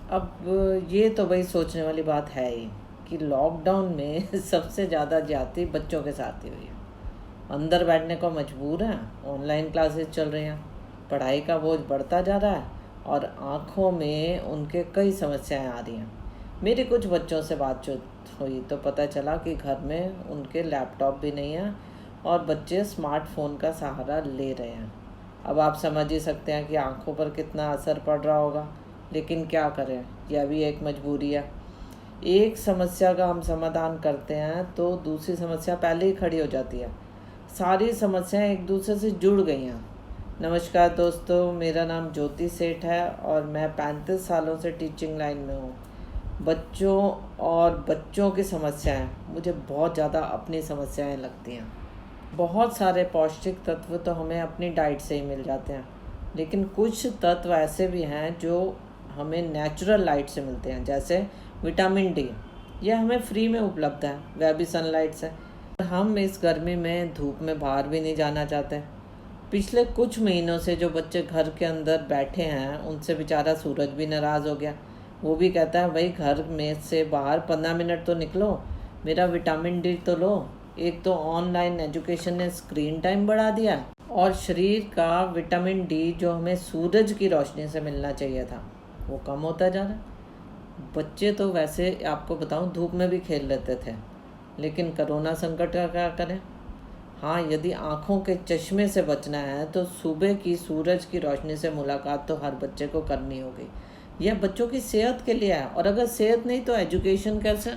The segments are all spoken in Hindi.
अब ये तो भाई सोचने वाली बात है ही कि लॉकडाउन में सबसे ज़्यादा ज्यादती बच्चों के साथ ही हुई है। अंदर बैठने को मजबूर हैं, ऑनलाइन क्लासेस चल रही हैं, पढ़ाई का बोझ बढ़ता जा रहा है और आँखों में उनके कई समस्याएं आ रही हैं। मेरे कुछ बच्चों से बातचीत हुई तो पता चला कि घर में उनके लैपटॉप भी नहीं है और बच्चे स्मार्टफोन का सहारा ले रहे हैं। अब आप समझ ही सकते हैं कि आँखों पर कितना असर पड़ रहा होगा, लेकिन क्या करें, यह भी एक मजबूरी है। एक समस्या का हम समाधान करते हैं तो दूसरी समस्या पहले ही खड़ी हो जाती है। सारी समस्याएं एक दूसरे से जुड़ गई हैं। नमस्कार दोस्तों, मेरा नाम ज्योति सेठ है और मैं 35 सालों से टीचिंग लाइन में हूँ। बच्चों की समस्याएं मुझे बहुत ज़्यादा अपनी समस्याएं लगती हैं। बहुत सारे पौष्टिक तत्व तो हमें अपनी डाइट से ही मिल जाते हैं, लेकिन कुछ तत्व ऐसे भी हैं जो हमें नेचुरल लाइट से मिलते हैं, जैसे विटामिन डी। यह हमें फ्री में उपलब्ध है, वह भी सनलाइट से। हम इस गर्मी में धूप में बाहर भी नहीं जाना चाहते। पिछले कुछ महीनों से जो बच्चे घर के अंदर बैठे हैं उनसे बेचारा सूरज भी नाराज़ हो गया। वो भी कहता है भाई घर में से बाहर 15 मिनट तो निकलो, मेरा विटामिन डी तो लो। एक तो ऑनलाइन एजुकेशन ने स्क्रीन टाइम बढ़ा दिया और शरीर का विटामिन डी जो हमें सूरज की रोशनी से मिलना चाहिए था वो कम होता जा रहा है। बच्चे तो वैसे आपको बताऊं धूप में भी खेल लेते थे, लेकिन कोरोना संकट का क्या करें। हाँ, यदि आँखों के चश्मे से बचना है तो सुबह की सूरज की रोशनी से मुलाकात तो हर बच्चे को करनी होगी। यह बच्चों की सेहत के लिए है, और अगर सेहत नहीं तो एजुकेशन कैसे।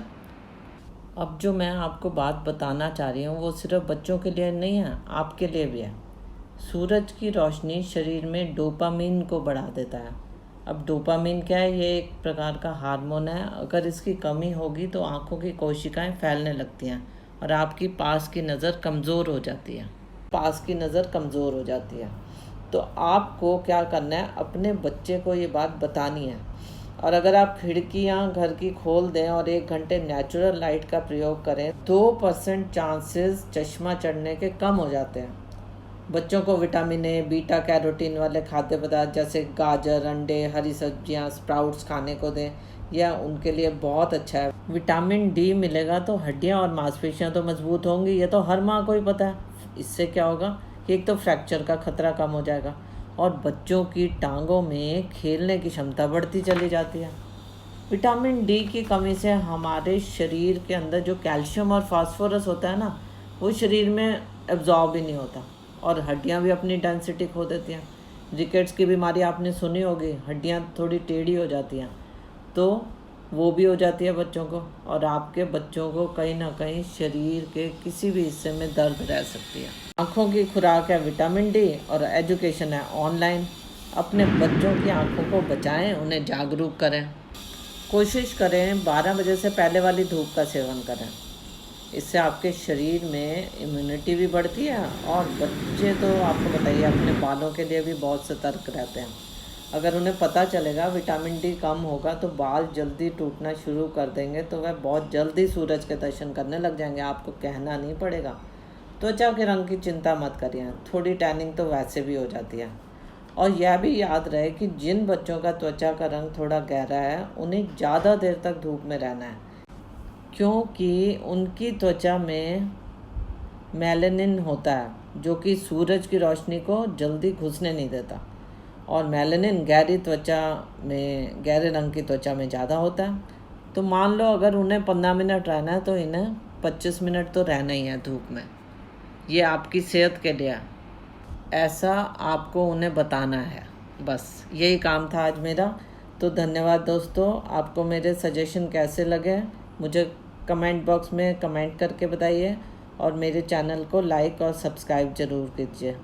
अब जो मैं आपको बात बताना चाह रही हूँ वो सिर्फ बच्चों के लिए नहीं है, आपके लिए भी है। सूरज की रोशनी शरीर में डोपामीन को बढ़ा देता है। अब डोपामीन क्या है? ये एक प्रकार का हार्मोन है। अगर इसकी कमी होगी तो आँखों की कोशिकाएं फैलने लगती हैं और आपकी पास की नज़र कमज़ोर हो जाती है। तो आपको क्या करना है, अपने बच्चे को ये बात बतानी है। और अगर आप खिड़कियाँ घर की खोल दें और 1 घंटे नेचुरल लाइट का प्रयोग करें, 2% चांसेस चश्मा चढ़ने के कम हो जाते हैं। बच्चों को विटामिन ए, बीटा कैरोटीन वाले खाद्य पदार्थ जैसे गाजर, अंडे, हरी सब्जियां, स्प्राउट्स खाने को दें। यह उनके लिए बहुत अच्छा है। विटामिन डी मिलेगा तो हड्डियां और मांसपेशियां तो मजबूत होंगी, ये तो हर माँ को ही पता है। इससे क्या होगा कि एक तो फ्रैक्चर का खतरा कम हो जाएगा और बच्चों की टांगों में खेलने की क्षमता बढ़ती चली जाती है। विटामिन डी की कमी से हमारे शरीर के अंदर जो कैल्शियम और फास्फोरस होता है ना, वो शरीर में एब्जॉर्ब ही नहीं होता और हड्डियां भी अपनी डेंसिटी खो देती हैं। रिकेट्स की बीमारी आपने सुनी होगी, हड्डियां थोड़ी टेढ़ी हो जाती हैं, तो वो भी हो जाती है बच्चों को। और आपके बच्चों को कहीं ना कहीं शरीर के किसी भी हिस्से में दर्द रह सकती है। आँखों की खुराक है विटामिन डी और एजुकेशन है ऑनलाइन। अपने बच्चों की आँखों को बचाएं, उन्हें जागरूक करें। कोशिश करें 12 बजे से पहले वाली धूप का सेवन करें। इससे आपके शरीर में इम्यूनिटी भी बढ़ती है और बच्चे तो आपको बताइए अपने बालों के लिए भी बहुत सतर्क रहते हैं। अगर उन्हें पता चलेगा विटामिन डी कम होगा तो बाल जल्दी टूटना शुरू कर देंगे, तो वह बहुत जल्दी सूरज के दर्शन करने लग जाएंगे। आपको कहना नहीं पड़ेगा। त्वचा के रंग की चिंता मत करिए, थोड़ी टैनिंग तो वैसे भी हो जाती है। और यह भी याद रहे कि जिन बच्चों का त्वचा का रंग थोड़ा गहरा है उन्हें ज़्यादा देर तक धूप में रहना है, क्योंकि उनकी त्वचा में मेलानिन होता है जो कि सूरज की रोशनी को जल्दी घुसने नहीं देता। और मेलानिन गहरे रंग की त्वचा में ज़्यादा होता है। तो मान लो अगर उन्हें 15 मिनट रहना है तो इन्हें 25 मिनट तो रहना ही है धूप में। ये आपकी सेहत के लिए है, ऐसा आपको उन्हें बताना है। बस यही काम था आज मेरा। तो धन्यवाद दोस्तों। आपको मेरे सजेशन कैसे लगे मुझे कमेंट बॉक्स में कमेंट करके बताइए और मेरे चैनल को लाइक और सब्सक्राइब ज़रूर कीजिए।